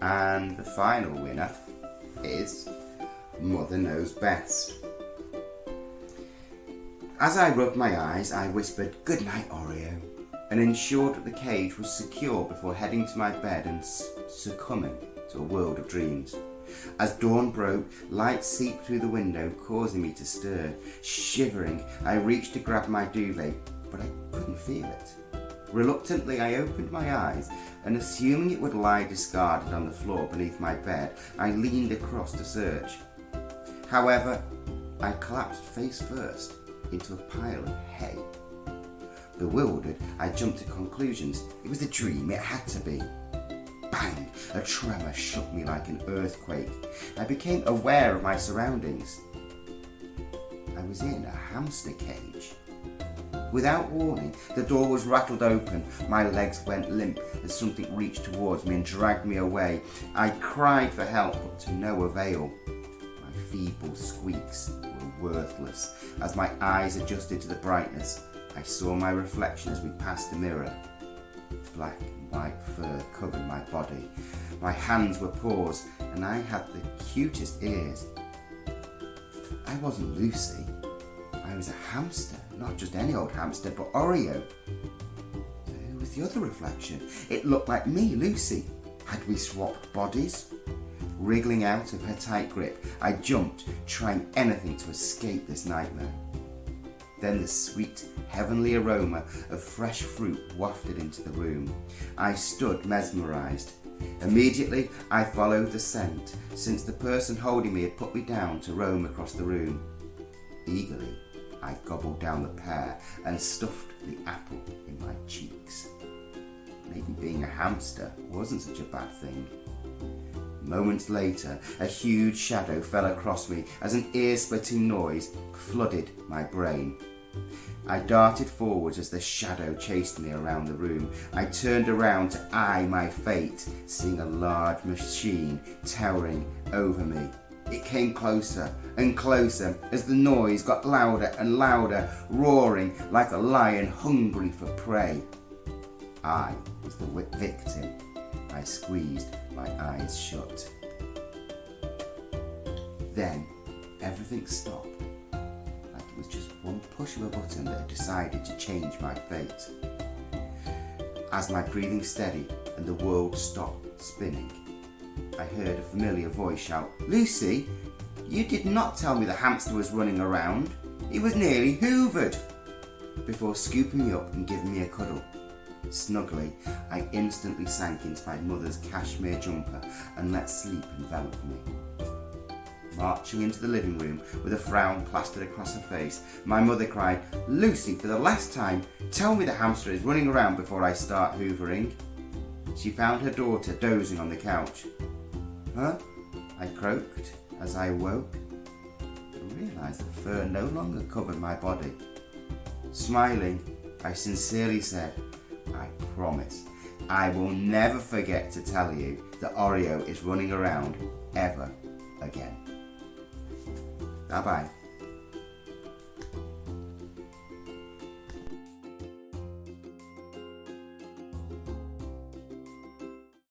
And the final winner is Mother Knows Best. As I rubbed my eyes, I whispered, "Good night, Oreo," and ensured that the cage was secure before heading to my bed and succumbing to a world of dreams. As dawn broke, light seeped through the window, causing me to stir. Shivering, I reached to grab my duvet, but I couldn't feel it. Reluctantly, I opened my eyes, and assuming it would lie discarded on the floor beneath my bed, I leaned across to search. However, I collapsed face first into a pile of hay. Bewildered, I jumped to conclusions. It was a dream, it had to be. Bang! A tremor shook me like an earthquake. I became aware of my surroundings. I was in a hamster cage. Without warning, the door was rattled open. My legs went limp as something reached towards me and dragged me away. I cried for help, but to no avail. My feeble squeaks were worthless. As my eyes adjusted to the brightness, I saw my reflection as we passed the mirror. Black and white fur covered my body. My hands were paws, and I had the cutest ears. I wasn't Lucy. I was a hamster, not just any old hamster, but Oreo. Who was the other reflection? It looked like me, Lucy. Had we swapped bodies? Wriggling out of her tight grip, I jumped, trying anything to escape this nightmare. Then the sweet, heavenly aroma of fresh fruit wafted into the room. I stood mesmerised. Immediately, I followed the scent, since the person holding me had put me down to roam across the room. Eagerly, I gobbled down the pear and stuffed the apple in my cheeks. Maybe being a hamster wasn't such a bad thing. Moments later, a huge shadow fell across me as an ear-splitting noise flooded my brain. I darted forwards as the shadow chased me around the room. I turned around to eye my fate, seeing a large machine towering over me. It came closer and closer as the noise got louder and louder, roaring like a lion hungry for prey. I was the victim. I squeezed my eyes shut. Then everything stopped, like it was just one push of a button that had decided to change my fate. As my breathing steadied and the world stopped spinning, I heard a familiar voice shout, "Lucy, you did not tell me the hamster was running around. He was nearly hoovered," before scooping me up and giving me a cuddle. Snugly, I instantly sank into my mother's cashmere jumper and let sleep envelop me. Marching into the living room with a frown plastered across her face, my mother cried, "Lucy, for the last time, tell me the hamster is running around before I start hoovering." She found her daughter dozing on the couch. "Huh?" I croaked as I awoke. I realised that fur no longer covered my body. Smiling, I sincerely said, "I promise, I will never forget to tell you that Oreo is running around ever again." Bye-bye.